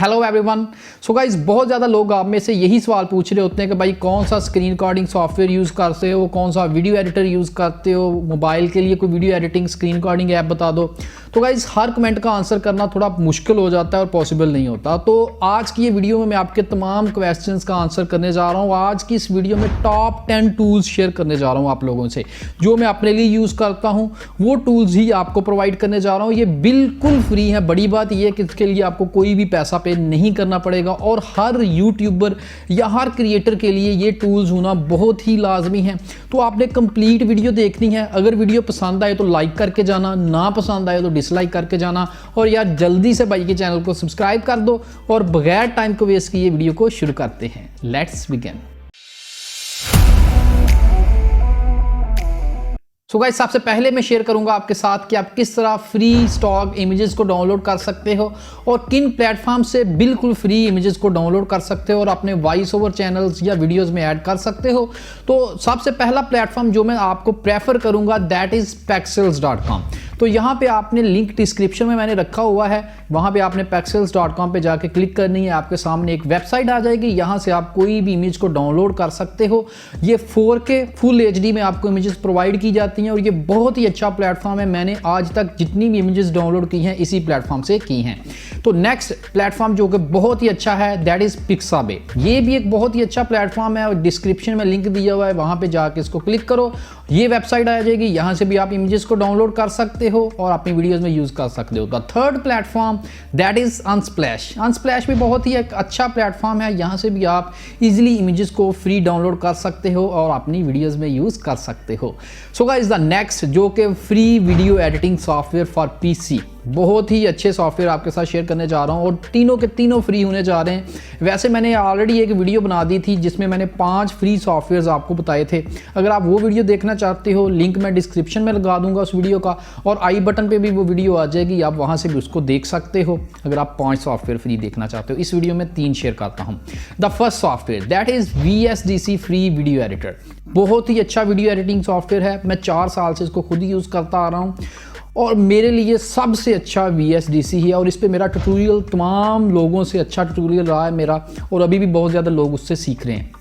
Hello everyone. So guys, बहुत ज़्यादा लोग आप में से यही सवाल पूछ रहे होते हैं कि भाई कौन सा स्क्रीन रिकॉर्डिंग सॉफ्टवेयर यूज़ करते हो, कौन सा वीडियो एडिटर यूज़ करते हो, मोबाइल के लिए कोई video editing screen recording app बता दो। तो गाइस, हर कमेंट का आंसर करना थोड़ा मुश्किल हो जाता है और पॉसिबल नहीं होता। तो आज की ये वीडियो में मैं आपके तमाम क्वेश्चंस का आंसर करने जा रहा हूँ। आज की इस वीडियो में टॉप 10 टूल्स शेयर करने जा रहा हूँ आप लोगों से, जो मैं अपने लिए यूज़ करता हूँ। वो टूल्स ही आपको प्रोवाइड करने जा रहा हूँ। ये बिल्कुल फ्री है। बड़ी बात यह है कि इसके लिए आपको कोई भी पैसा पे नहीं करना पड़ेगा और हर यूट्यूबर या हर क्रिएटर के लिए ये टूल्स होना बहुत ही लाजमी है। तो आपने कंप्लीट वीडियो देखनी है। अगर वीडियो पसंद आए तो लाइक करके जाना, ना पसंद आए तो डिसलाइक करके जाना। और यार जल्दी से भाई के चैनल को सब्सक्राइब कर दो और बगैर टाइम को वेस्ट किए वीडियो को शुरू करते हैं। Let's begin. सो गाइस, सबसे पहले मैं शेयर करूंगा आपके साथ कि आप किस तरह फ्री स्टॉक इमेजेस को डाउनलोड कर सकते हो और किन प्लेटफॉर्म से बिल्कुल फ्री इमेजेस को डाउनलोड कर सकते हो और अपने वॉइस ओवर चैनल्स या वीडियोस में ऐड कर सकते हो। तो सबसे पहला प्लेटफॉर्म जो मैं आपको प्रेफर करूंगा दैट इज pexels.com। तो यहाँ पे आपने लिंक डिस्क्रिप्शन में मैंने रखा हुआ है, वहाँ पे आपने pexels.com पे जाके क्लिक करनी है। आपके सामने एक वेबसाइट आ जाएगी, यहाँ से आप कोई भी इमेज को डाउनलोड कर सकते हो। ये 4K फुल HD में आपको इमेजेस प्रोवाइड की जाती हैं और ये बहुत ही अच्छा प्लेटफॉर्म है। मैंने आज तक जितनी भी इमेजेस डाउनलोड की हैं इसी प्लेटफॉर्म से की हैं। तो नेक्स्ट प्लेटफॉर्म जो कि बहुत ही अच्छा है दैट इज Pixabay। ये भी एक बहुत ही अच्छा प्लेटफॉर्म है और डिस्क्रिप्शन में लिंक दिया हुआ है, वहाँ पे जाके इसको क्लिक करो, ये वेबसाइट आ जाएगी। यहाँ से भी आप इमेजेस को डाउनलोड कर सकते हो और अपनी वीडियोस में यूज कर सकते हो। The third platform that is Unsplash। Unsplash भी बहुत ही एक अच्छा प्लेटफॉर्म है। यहाँ से भी आप इजीली इमेजेस को फ्री डाउनलोड कर सकते हो और अपनी वीडियोस में यूज कर सकते हो। सो गाइस, द नेक्स्ट जो कि free video editing software for PC, बहुत ही अच्छे सॉफ्टवेयर आपके साथ शेयर करने जा रहा हूँ और तीनों के तीनों फ्री होने जा रहे हैं। वैसे मैंने ऑलरेडी एक वीडियो बना दी थी जिसमें मैंने 5 फ्री सॉफ्टवेयर्स आपको बताए थे। अगर आप वो वीडियो देखना चाहते हो, लिंक मैं डिस्क्रिप्शन में लगा दूंगा उस वीडियो का और आई बटन पे भी वो वीडियो आ जाएगी, आप वहाँ से भी उसको देख सकते हो अगर आप 5 सॉफ्टवेयर फ्री देखना चाहते हो। इस वीडियो में 3 शेयर करता हूँ। The first software that is VSDC free video editor. बहुत ही अच्छा वीडियो एडिटिंग सॉफ्टवेयर है। मैं 4 साल से इसको खुद ही यूज़ करता आ रहा हूँ और मेरे लिए सबसे अच्छा VSDC ही है और इस पे मेरा ट्यूटोरियल तमाम लोगों से अच्छा ट्यूटोरियल रहा है मेरा और अभी भी बहुत ज़्यादा लोग उससे सीख रहे हैं।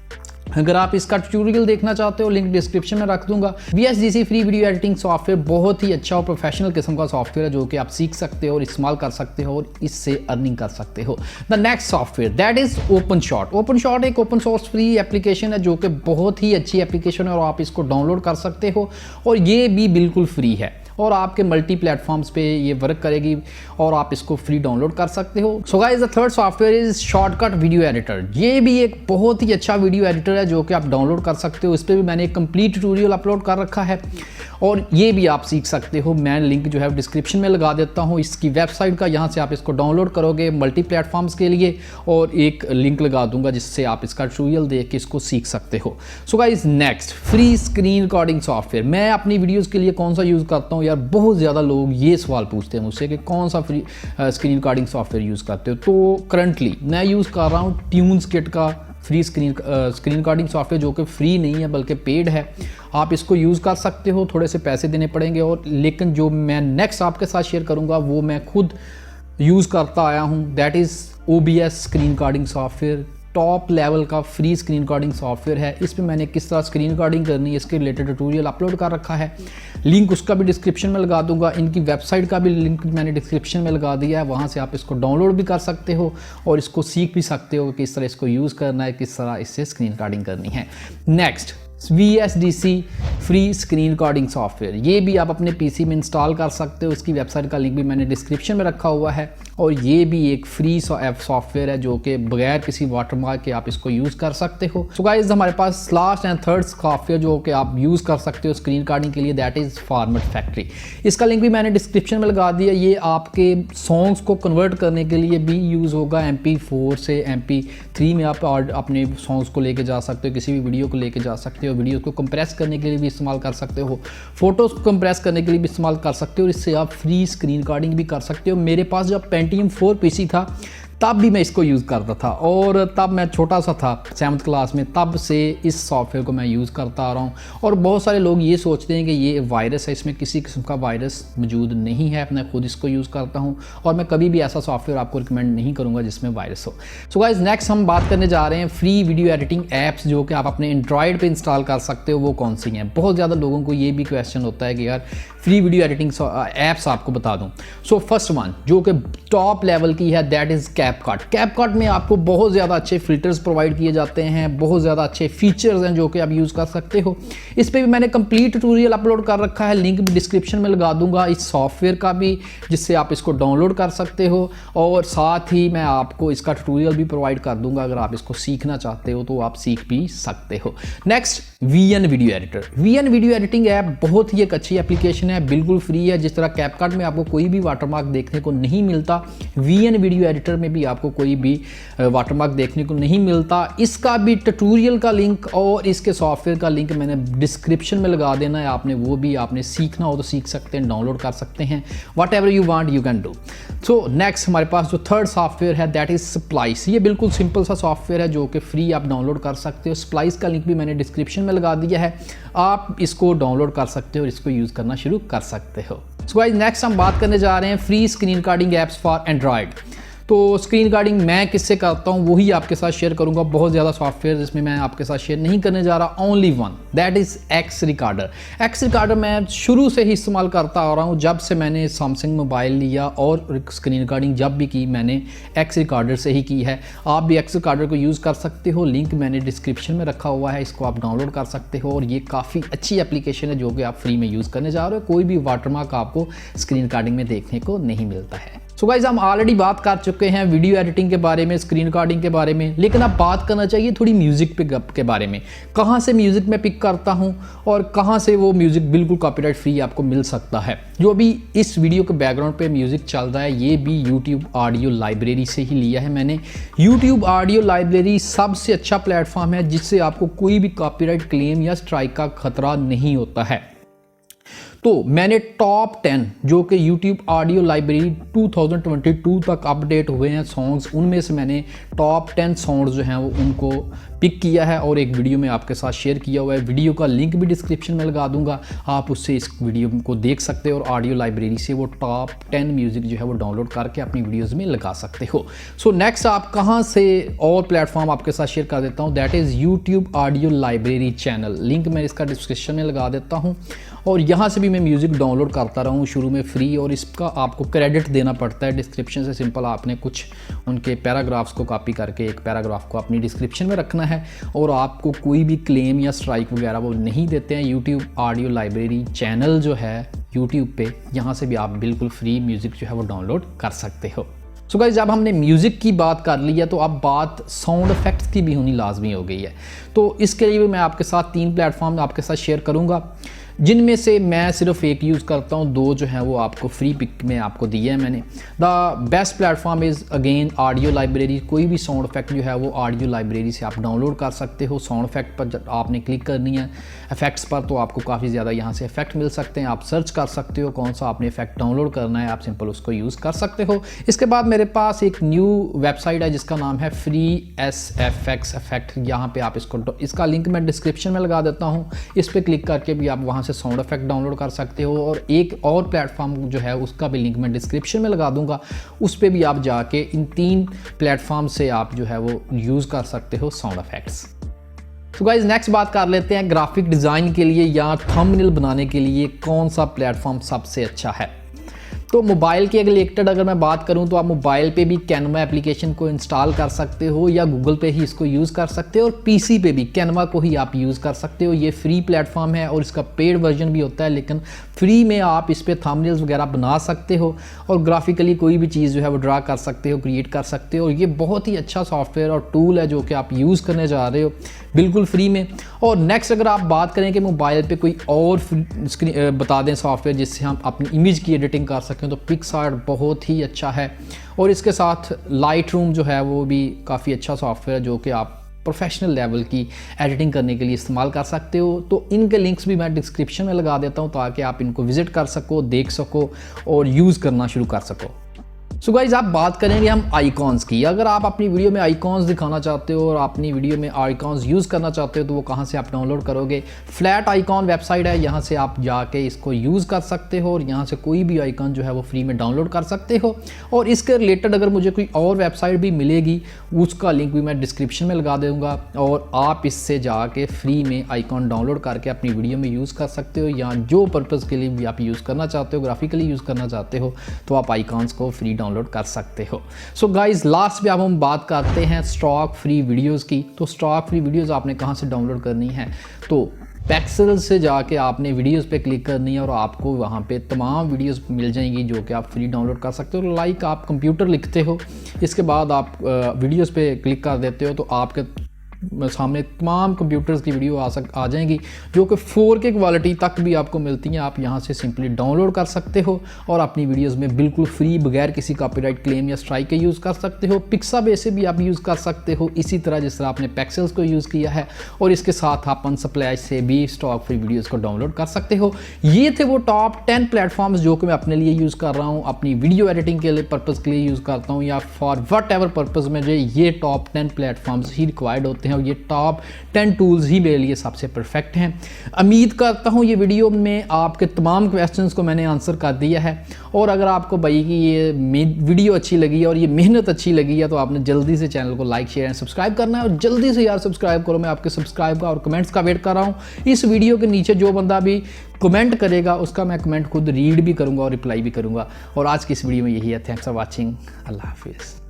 अगर आप इसका ट्यूटोरियल देखना चाहते हो, लिंक डिस्क्रिप्शन में रख दूंगा। VSDC free video editing software बहुत ही अच्छा और प्रोफेशनल किस्म का सॉफ्टवेयर है जो कि आप सीख सकते हो और इस्तेमाल कर सकते हो और इससे अर्निंग कर सकते हो। The next software that is OpenShot। OpenShot एक ओपन सोर्स फ्री एप्लीकेशन है जो कि बहुत ही अच्छी एप्लीकेशन है और आप इसको डाउनलोड कर सकते हो और ये भी बिल्कुल फ्री है और आपके मल्टी प्लेटफॉर्म्स पे ये वर्क करेगी और आप इसको फ्री डाउनलोड कर सकते हो। So guys, the third software is shortcut video editor. ये भी एक बहुत ही अच्छा वीडियो एडिटर है जो कि आप डाउनलोड कर सकते हो। इस पर भी मैंने एक कंप्लीट ट्यूटोरियल अपलोड कर रखा है और ये भी आप सीख सकते हो। मैं लिंक जो है डिस्क्रिप्शन में लगा देता हूँ इसकी वेबसाइट का, यहाँ से आप इसको डाउनलोड करोगे मल्टी प्लेटफॉर्म्स के लिए और एक लिंक लगा दूंगा जिससे आप इसका ट्यूटोरियल देख के इसको सीख सकते हो। So guys, next free screen recording software. मैं अपनी वीडियोस के लिए कौन सा यूज़ करता हूँ यार, बहुत ज़्यादा लोग ये सवाल पूछते हैं मुझसे कि कौन सा free screen recording software use करते हो। तो करंटली मैं यूज़ कर रहा हूँ TuneSkit का फ्री स्क्रीन रिकॉर्डिंग सॉफ्टवेयर जो कि फ्री नहीं है बल्कि पेड है। आप इसको यूज़ कर सकते हो, थोड़े से पैसे देने पड़ेंगे और लेकिन जो मैं नेक्स्ट आपके साथ शेयर करूँगा वो मैं खुद यूज़ करता आया हूँ that is OBS screen recording software. Top level का फ्री स्क्रीन रिकॉर्डिंग सॉफ्टवेयर है। इस पे मैंने किस तरह स्क्रीन रिकॉर्डिंग करनी है इसके रिलेटेड ट्यूटोरियल अपलोड कर रखा है। लिंक उसका भी डिस्क्रिप्शन में लगा दूंगा। इनकी वेबसाइट का भी लिंक मैंने डिस्क्रिप्शन में लगा दिया है, वहाँ से आप इसको डाउनलोड भी कर सकते हो और इसको सीख भी सकते हो कि किस तरह इसको यूज़ करना है, किस तरह इससे स्क्रीन रिकॉर्डिंग करनी है। Next VSDC free screen recording software. ये भी आप अपने PC में इंस्टॉल कर सकते हो। इसकी वेबसाइट का लिंक भी मैंने डिस्क्रिप्शन में रखा हुआ है और ये भी एक फ्री सॉफ्टवेयर है जो कि बगैर किसी वाटरमार्क के आप इसको यूज़ कर सकते हो। सो गाइस, हमारे पास लास्ट एंड थर्ड सॉफ्टवेयर जो कि आप यूज़ कर सकते हो स्क्रीन रिकॉर्डिंग के लिए दैट इज़ फॉर्मेट फैक्ट्री। इसका लिंक भी मैंने डिस्क्रिप्शन में लगा दिया। ये आपके सॉन्ग्स को कन्वर्ट करने के लिए भी यूज़ होगा। MP4 से MP3 में आप अपने सॉन्ग्स को लेके जा सकते हो, किसी भी वीडियो को लेके जा सकते हो। वीडियो को कंप्रेस करने के लिए भी इस्तेमाल कर सकते हो, फोटोज को कंप्रेस करने के लिए भी इस्तेमाल कर सकते हो और इससे आप फ्री स्क्रीन रिकॉर्डिंग भी कर सकते हो। मेरे पास जब Pentium 4 PC था तब भी मैं इसको यूज़ करता था, और तब मैं छोटा सा था 7th क्लास में, तब से इस सॉफ्टवेयर को मैं यूज़ करता आ रहा हूँ। और बहुत सारे लोग ये सोचते हैं कि ये वायरस है, इसमें किसी किस्म का वायरस मौजूद नहीं है। मैं खुद इसको यूज़ करता हूँ और मैं कभी भी ऐसा सॉफ्टवेयर आपको रिकमेंड नहीं करूँगा जिसमें वायरस हो। सो गाइस, नेक्स्ट हम बात करने जा रहे हैं फ्री वीडियो एडिटिंग ऐप्स जो कि आप अपने एंड्रॉयड पे इंस्टॉल कर सकते हो, वो कौन सी हैं। बहुत ज़्यादा लोगों को ये भी क्वेश्चन होता है कि यार फ्री वीडियो एडिटिंग ऐप्स आपको बता दूं। सो फर्स्ट वन जो कि टॉप लेवल की है, दैट इज़ कैपकट। कैपकट में आपको बहुत ज़्यादा अच्छे फिल्टर्स प्रोवाइड किए जाते हैं, बहुत ज़्यादा अच्छे फीचर्स हैं जो कि आप यूज़ कर सकते हो। इस पर भी मैंने कंप्लीट ट्यूटोरियल अपलोड कर रखा है, लिंक भी डिस्क्रिप्शन में लगा दूंगा इस सॉफ्टवेयर का भी, जिससे आप इसको डाउनलोड कर सकते हो। और साथ ही मैं आपको इसका ट्यूटोरियल भी प्रोवाइड कर दूंगा, अगर आप इसको सीखना चाहते हो तो आप सीख भी सकते हो। Next, VN video editor. VN video editing app बहुत ही एक अच्छी एप्लीकेशन है, बिल्कुल फ्री है। जिस तरह कैपकट में आपको कोई भी वाटरमार्क देखने को नहीं मिलता, VN वीडियो एडिटर में भी आपको कोई भी वाटरमार्क देखने को नहीं मिलता। इसका भी ट्यूटोरियल का लिंक और इसके सॉफ्टवेयर का लिंक मैंने डिस्क्रिप्शन में लगा देना है, आपने वो भी आपने सीखना हो तो सीख सकते हैं, डाउनलोड कर सकते हैं। What ever you want you can do. So next हमारे पास जो थर्ड सॉफ्टवेयर है, दैट इज स्प्लाइस। ये बिल्कुल सिंपल सा सॉफ्टवेयर है जो कि फ्री आप डाउनलोड कर सकते हो। स्प्लाइस का लिंक भी मैंने डिस्क्रिप्शन में लगा दिया है, आप इसको डाउनलोड कर सकते हो और इसको यूज़ करना शुरू कर सकते हो। सो गाइस, नेक्स्ट हम बात करने जा रहे हैं free screen recording apps for Android. तो स्क्रीन रिकॉर्डिंग मैं किससे करता हूँ वही आपके साथ शेयर करूँगा। बहुत ज़्यादा सॉफ्टवेयर जिसमें मैं आपके साथ शेयर नहीं करने जा रहा, only one, that is x recorder. X recorder मैं शुरू से ही इस्तेमाल करता आ रहा हूँ, जब से मैंने सैमसंग मोबाइल लिया, और स्क्रीन रिकॉर्डिंग जब भी की मैंने एक्स रिकॉर्डर से ही की है। आप भी एक्स रिकॉर्डर को यूज़ कर सकते हो, लिंक मैंने डिस्क्रिप्शन में रखा हुआ है, इसको आप डाउनलोड कर सकते हो। और ये काफ़ी अच्छी एप्लीकेशन है जो कि आप फ्री में यूज़ करने जा रहे हो। कोई भी वाटरमार्क आपको स्क्रीन रिकॉर्डिंग में देखने को नहीं मिलता है। सो गाइस, हम ऑलरेडी बात कर चुके हैं वीडियो एडिटिंग के बारे में, स्क्रीन रिकॉर्डिंग के बारे में, लेकिन अब बात करना चाहिए थोड़ी म्यूज़िक पिकअप के बारे में। कहाँ से म्यूज़िक मैं पिक करता हूँ और कहाँ से वो म्यूज़िक बिल्कुल कॉपीराइट फ्री आपको मिल सकता है। जो अभी इस वीडियो के बैकग्राउंड पे म्यूज़िक चल रहा है, ये भी यूट्यूब ऑडियो लाइब्रेरी से ही लिया है मैंने। यूट्यूब ऑडियो लाइब्रेरी सबसे अच्छा प्लेटफॉर्म है जिससे आपको कोई भी कॉपीराइट क्लेम या स्ट्राइक का खतरा नहीं होता है। तो मैंने टॉप 10 जो कि यूट्यूब ऑडियो लाइब्रेरी 2022 तक अपडेट हुए हैं सॉन्ग्स, उनमें से मैंने टॉप 10 सॉन्ग्स जो हैं वो उनको पिक किया है और एक वीडियो में आपके साथ शेयर किया हुआ है। वीडियो का लिंक भी डिस्क्रिप्शन में लगा दूंगा, आप उससे इस वीडियो को देख सकते हो और ऑडियो लाइब्रेरी से वो टॉप 10 म्यूज़िक जो है वो डाउनलोड करके अपनी वीडियोज़ में लगा सकते हो। सो नेक्स्ट, आप कहाँ से और प्लेटफॉर्म आपके साथ शेयर कर देता हूँ, that is YouTube audio library channel. Link मैं इसका डिस्क्रिप्शन में लगा देता हूँ और यहाँ से भी मैं म्यूज़िक डाउनलोड करता रहा हूँ शुरू में फ्री, और इसका आपको क्रेडिट देना पड़ता है डिस्क्रिप्शन से। सिंपल आपने कुछ उनके पैराग्राफ्स को कॉपी करके एक पैराग्राफ को अपनी डिस्क्रिप्शन में रखना है और आपको कोई भी क्लेम या स्ट्राइक वगैरह वो नहीं देते हैं। यूट्यूब ऑडियो लाइब्रेरी चैनल जो है यूट्यूब पे, यहाँ से भी आप बिल्कुल फ्री म्यूज़िक जो है वो डाउनलोड कर सकते हो। सो गाइस, जब हमने म्यूज़िक की बात कर ली है तो अब बात साउंड इफेक्ट्स की भी होनी लाजमी हो गई है। तो इसके लिए भी मैं आपके साथ 3 प्लेटफॉर्म आपके साथ शेयर करूँगा, जिनमें से मैं सिर्फ एक यूज़ करता हूँ, 2 जो है वो आपको फ्री पिक में आपको दिए हैं मैंने। The best platform is again audio library. कोई भी साउंड इफेक्ट जो है वो ऑडियो लाइब्रेरी से आप डाउनलोड कर सकते हो। साउंड इफेक्ट पर जब आपने क्लिक करनी है इफेक्ट्स पर, तो आपको काफ़ी ज़्यादा यहाँ से इफेक्ट मिल सकते हैं। आप सर्च कर सकते हो कौन सा आपने इफेक्ट डाउनलोड करना है, आप सिंपल उसको यूज़ कर सकते हो। इसके बाद मेरे पास एक न्यू वेबसाइट है जिसका नाम है फ्री SFX इफेक्ट। यहाँ पर आप इसका लिंक मैं डिस्क्रिप्शन में लगा देता हूँ, इस पर क्लिक करके भी आप वहाँ से साउंड इफेक्ट डाउनलोड कर सकते हो। और एक और प्लेटफॉर्म जो है उसका भी लिंक मैं डिस्क्रिप्शन में लगा दूंगा, उस पर भी आप जाके इन 3 प्लेटफॉर्म से आप जो है वो यूज़ कर सकते हो साउंड इफेक्ट्स। तो गाइज, नेक्स्ट बात कर लेते हैं ग्राफिक डिज़ाइन के लिए या थंबनेल बनाने के लिए कौन सा प्लेटफॉर्म सबसे अच्छा है। तो मोबाइल के रिलेटेड अगर मैं बात करूं तो आप मोबाइल पे भी कैनवा एप्लीकेशन को इंस्टॉल कर सकते हो या गूगल पे ही इसको यूज़ कर सकते हो, और पीसी पे भी कैनवा को ही आप यूज़ कर सकते हो। ये फ्री प्लेटफॉर्म है और इसका पेड वर्जन भी होता है, लेकिन फ्री में आप इस पर थंबनेल्स वगैरह बना सकते हो और ग्राफिकली कोई भी चीज़ जो है वो ड्रा कर सकते हो, क्रिएट कर सकते हो। ये बहुत ही अच्छा सॉफ्टवेयर और टूल है जो कि आप यूज़ करने जा रहे हो बिल्कुल फ्री में। और नेक्स्ट अगर आप बात करें कि मोबाइल पे कोई और बता दें सॉफ्टवेयर जिससे हम अपनी इमेज की एडिटिंग कर सकें, तो पिक्सआर्ट बहुत ही अच्छा है। और इसके साथ लाइट रूम जो है वो भी काफ़ी अच्छा सॉफ्टवेयर है जो कि आप प्रोफेशनल लेवल की एडिटिंग करने के लिए इस्तेमाल कर सकते हो। तो इनके लिंक्स भी मैं डिस्क्रिप्शन में लगा देता हूँ ताकि आप इनको विज़िट कर सको, देख सको और यूज़ करना शुरू कर सको। सो गाइज आप बात करेंगे हम आइकॉन्स की। अगर आप अपनी वीडियो में आइकॉन्स दिखाना चाहते हो और अपनी वीडियो में आइकॉन्स यूज़ करना चाहते हो तो वो कहाँ से आप डाउनलोड करोगे। फ्लैट आइकॉन वेबसाइट है, यहाँ से आप जाके इसको यूज़ कर सकते हो और यहाँ से कोई भी आइकॉन जो है वो फ्री में डाउनलोड कर सकते हो। और इसके रिलेटेड अगर मुझे कोई और वेबसाइट भी मिलेगी उसका लिंक भी मैं डिस्क्रिप्शन में लगा दूँगा और आप इससे जाके फ्री में आइकॉन डाउनलोड करके अपनी वीडियो में यूज़ कर सकते हो, या जो पर्पज़ के लिए भी आप यूज़ करना चाहते हो, ग्राफिकली यूज़ करना चाहते हो तो आप आइकॉन्स को फ्री डाउनलोड कर सकते हो। सो गाइज लास्ट में अब हम बात करते हैं स्टॉक फ्री वीडियोस की। तो स्टॉक फ्री वीडियोस आपने कहाँ से डाउनलोड करनी है, तो पैक्सल से जाके आपने वीडियोस पे क्लिक करनी है और आपको वहाँ पे तमाम वीडियोस मिल जाएंगी जो कि आप फ्री डाउनलोड कर सकते हो। लाइक आप कंप्यूटर लिखते हो, इसके बाद आप वीडियोस पे क्लिक कर देते हो तो आपके सामने तमाम कंप्यूटर्स की वीडियो आ जाएंगी जो कि 4K क्वालिटी तक भी आपको मिलती हैं। आप यहां से सिंपली डाउनलोड कर सकते हो और अपनी वीडियोस में बिल्कुल फ्री बगैर किसी कॉपीराइट क्लेम या स्ट्राइक के यूज़ कर सकते हो। पिक्साबेस से भी आप यूज़ कर सकते हो इसी तरह जिस तरह आपने पैक्सल्स को यूज़ किया है, और इसके साथ आप अनसप्लाई से भी स्टॉक फ्री वीडियोज़ को डाउनलोड कर सकते हो। ये थे वो टॉप 10 प्लेटफॉर्म्स जो कि मैं अपने लिए यूज़ कर रहा हूँ, अपनी वीडियो एडिटिंग के लिए पर्पज़ के लिए यूज़ करता हूँ, या फॉर वट एवर पर्पज़ में जो ये टॉप 10 प्लेटफॉर्म्स ही रिक्वायर्ड होते हैं और ये टॉप 10 टूल्स ही मेरे लिए सबसे परफेक्ट हैं। उम्मीद करता हूँ ये वीडियो में आपके तमाम क्वेश्चंस को मैंने आंसर कर दिया है, और अगर आपको भाई की ये वीडियो अच्छी लगी है और ये मेहनत अच्छी लगी है तो आपने जल्दी से चैनल को लाइक शेयर एंड सब्सक्राइब करना है। और जल्दी से यार सब्सक्राइब करो, मैं आपके सब्सक्राइब का और कमेंट्स का वेट कर रहा हूँ। इस वीडियो के नीचे जो बंदा भी कमेंट करेगा उसका मैं कमेंट खुद रीड भी करूँगा और रिप्लाई भी करूँगा। और आज की इस वीडियो में यही है। Thanks for watching. अल्लाह हाफिज़।